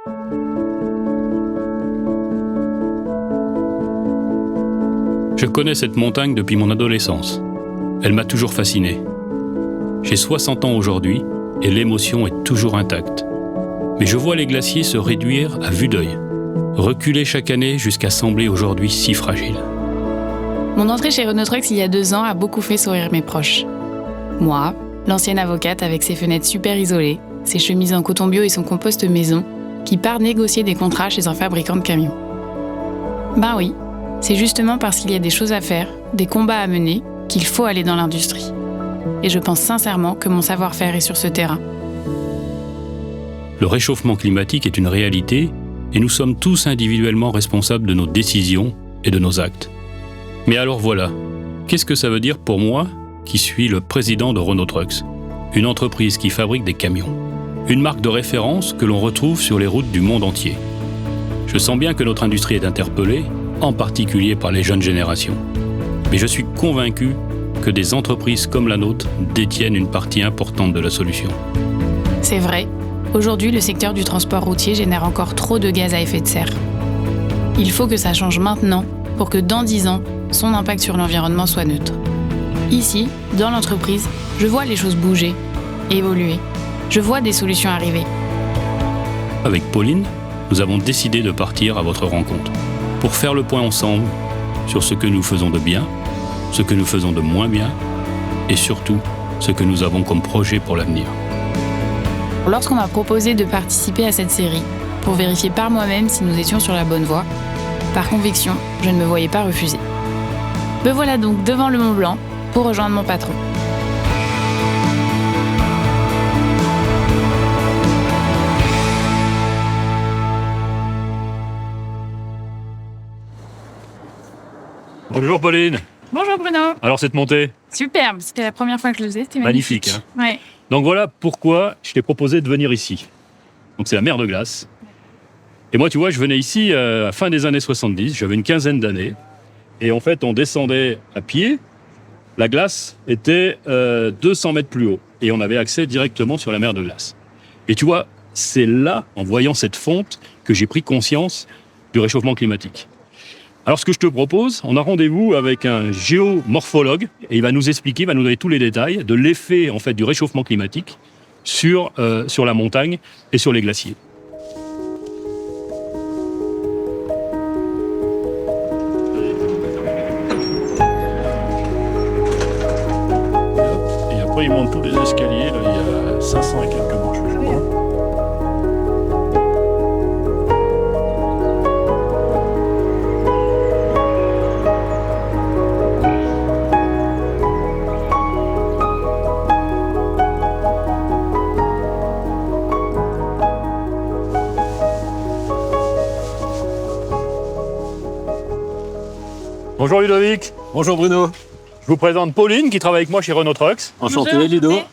Je connais cette montagne depuis mon adolescence. Elle m'a toujours fasciné. J'ai 60 ans aujourd'hui et l'émotion est toujours intacte. Mais je vois les glaciers se réduire à vue d'œil, reculer chaque année jusqu'à sembler aujourd'hui si fragiles. Mon entrée chez Renault Trucks il y a 2 ans a beaucoup fait sourire mes proches. Moi, l'ancienne avocate avec ses fenêtres super isolées, ses chemises en coton bio et son compost maison, qui part négocier des contrats chez un fabricant de camions. Ben oui, c'est justement parce qu'il y a des choses à faire, des combats à mener, qu'il faut aller dans l'industrie. Et je pense sincèrement que mon savoir-faire est sur ce terrain. Le réchauffement climatique est une réalité et nous sommes tous individuellement responsables de nos décisions et de nos actes. Mais alors voilà, qu'est-ce que ça veut dire pour moi qui suis le président de Renault Trucks, une entreprise qui fabrique des camions, une marque de référence que l'on retrouve sur les routes du monde entier. Je sens bien que notre industrie est interpellée, en particulier par les jeunes générations. Mais je suis convaincu que des entreprises comme la nôtre détiennent une partie importante de la solution. C'est vrai, aujourd'hui le secteur du transport routier génère encore trop de gaz à effet de serre. Il faut que ça change maintenant pour que dans 10 ans, son impact sur l'environnement soit neutre. Ici, dans l'entreprise, je vois les choses bouger, évoluer. Je vois des solutions arriver. Avec Pauline, nous avons décidé de partir à votre rencontre pour faire le point ensemble sur ce que nous faisons de bien, ce que nous faisons de moins bien et surtout ce que nous avons comme projet pour l'avenir. Lorsqu'on m'a proposé de participer à cette série, pour vérifier par moi-même si nous étions sur la bonne voie, par conviction, je ne me voyais pas refuser. Me voilà donc devant le Mont Blanc pour rejoindre mon patron. Bonjour Pauline. Bonjour Bruno. Alors cette montée, Superbe, c'était la première fois que je le faisais, c'était magnifique. magnifique. Ouais. Donc voilà pourquoi je t'ai proposé de venir ici. Donc c'est la mer de glace. Et moi tu vois, je venais ici à la fin des années 70, j'avais une quinzaine d'années. Et en fait on descendait à pied, la glace était 200 mètres plus haut. Et on avait accès directement sur la mer de glace. Et tu vois, c'est là, en voyant cette fonte, que j'ai pris conscience du réchauffement climatique. Alors ce que je te propose, on a rendez-vous avec un géomorphologue et il va nous expliquer, il va nous donner tous les détails de l'effet en fait du réchauffement climatique sur la montagne et sur les glaciers. Et après il monte tous les escaliers, là, il y a 500 et quelques marches, je crois. Bonjour Ludovic. Bonjour Bruno. Je vous présente Pauline qui travaille avec moi chez Renault Trucks. Enchanté Bonjour, Ludo. enchanté.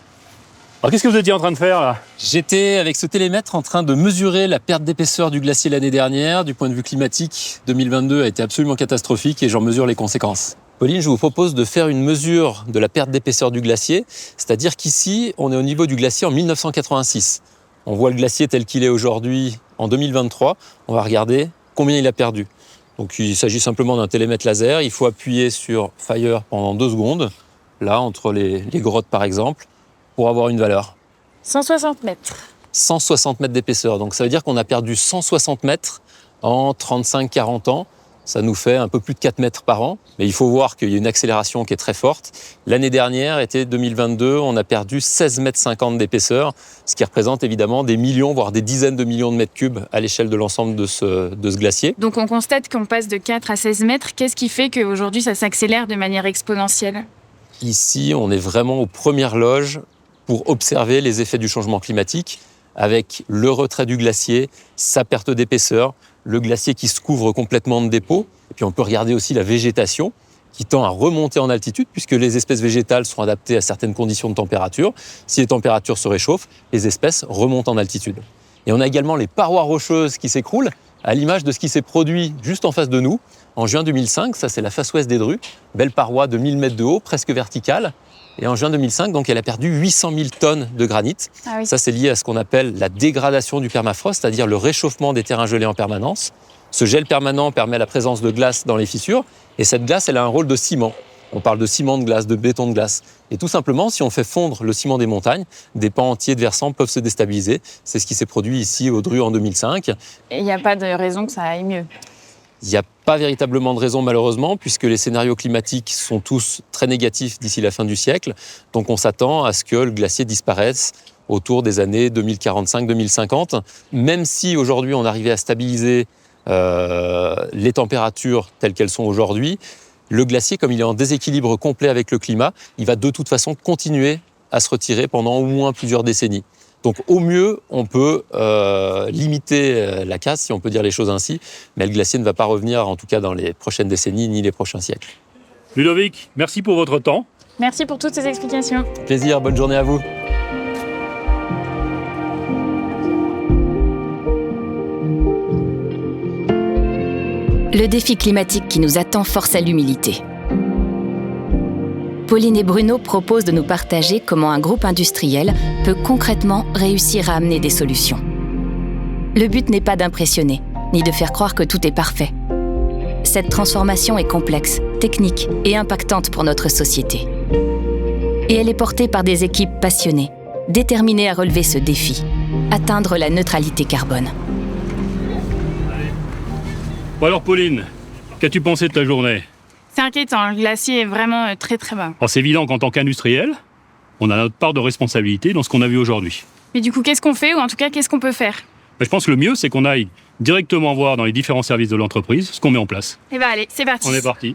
Alors qu'est-ce que vous étiez en train de faire là ? J'étais avec ce télémètre en train de mesurer la perte d'épaisseur du glacier l'année dernière. Du point de vue climatique, 2022 a été absolument catastrophique et j'en mesure les conséquences. Pauline, je vous propose de faire une mesure de la perte d'épaisseur du glacier, c'est-à-dire qu'ici, on est au niveau du glacier en 1986. On voit le glacier tel qu'il est aujourd'hui en 2023. On va regarder combien il a perdu. Donc il s'agit simplement d'un télémètre laser. Il faut appuyer sur Fire pendant 2 secondes, là, entre les grottes par exemple, pour avoir une valeur. 160 mètres. 160 mètres d'épaisseur. Donc ça veut dire qu'on a perdu 160 mètres en 35-40 ans. Ça nous fait un peu plus de 4 mètres par an. Mais il faut voir qu'il y a une accélération qui est très forte. L'année dernière, était 2022, on a perdu 16,50 mètres d'épaisseur, ce qui représente évidemment des millions, voire des dizaines de millions de mètres cubes à l'échelle de l'ensemble de ce glacier. Donc on constate qu'on passe de 4 à 16 mètres. Qu'est-ce qui fait qu'aujourd'hui ça s'accélère de manière exponentielle ? Ici, on est vraiment aux premières loges pour observer les effets du changement climatique avec le retrait du glacier, sa perte d'épaisseur, le glacier qui se couvre complètement de dépôts. Et puis on peut regarder aussi la végétation qui tend à remonter en altitude puisque les espèces végétales sont adaptées à certaines conditions de température. Si les températures se réchauffent, les espèces remontent en altitude. Et on a également les parois rocheuses qui s'écroulent à l'image de ce qui s'est produit juste en face de nous en juin 2005. Ça, c'est la face ouest des Drus. Belle paroi de 1000 mètres de haut, presque verticale. Et en juin 2005, donc, elle a perdu 800 000 tonnes de granit. Ah oui. Ça, c'est lié à ce qu'on appelle la dégradation du permafrost, c'est-à-dire le réchauffement des terrains gelés en permanence. Ce gel permanent permet la présence de glace dans les fissures. Et cette glace, elle a un rôle de ciment. On parle de ciment de glace, de béton de glace. Et tout simplement, si on fait fondre le ciment des montagnes, des pans entiers de versants peuvent se déstabiliser. C'est ce qui s'est produit ici au Dru en 2005. Et il n'y a pas de raison que ça aille mieux. Il n'y a pas véritablement de raison, malheureusement, puisque les scénarios climatiques sont tous très négatifs d'ici la fin du siècle. Donc on s'attend à ce que le glacier disparaisse autour des années 2045-2050. Même si aujourd'hui on arrivait à stabiliser les températures telles qu'elles sont aujourd'hui, le glacier, comme il est en déséquilibre complet avec le climat, il va de toute façon continuer à se retirer pendant au moins plusieurs décennies. Donc au mieux, on peut limiter la casse, si on peut dire les choses ainsi, mais le glacier ne va pas revenir, en tout cas dans les prochaines décennies ni les prochains siècles. Ludovic, merci pour votre temps. Merci pour toutes ces explications. Plaisir, bonne journée à vous. Le défi climatique qui nous attend force à l'humilité. Pauline et Bruno proposent de nous partager comment un groupe industriel peut concrètement réussir à amener des solutions. Le but n'est pas d'impressionner, ni de faire croire que tout est parfait. Cette transformation est complexe, technique et impactante pour notre société. Et elle est portée par des équipes passionnées, déterminées à relever ce défi, atteindre la neutralité carbone. Bon alors Pauline, qu'as-tu pensé de ta journée? C'est inquiétant, le glacier est vraiment très très bas. Alors, c'est évident qu'en tant qu'industriel, on a notre part de responsabilité dans ce qu'on a vu aujourd'hui. Mais du coup, qu'est-ce qu'on fait, ou en tout cas, qu'est-ce qu'on peut faire? Mais je pense que le mieux, c'est qu'on aille directement voir dans les différents services de l'entreprise ce qu'on met en place. Eh ben allez, c'est parti. On est parti.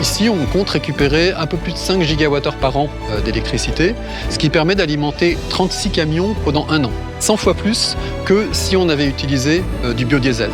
Ici, on compte récupérer un peu plus de 5 gigawattheures par an d'électricité, ce qui permet d'alimenter 36 camions pendant un an. 100 fois plus que si on avait utilisé du biodiesel.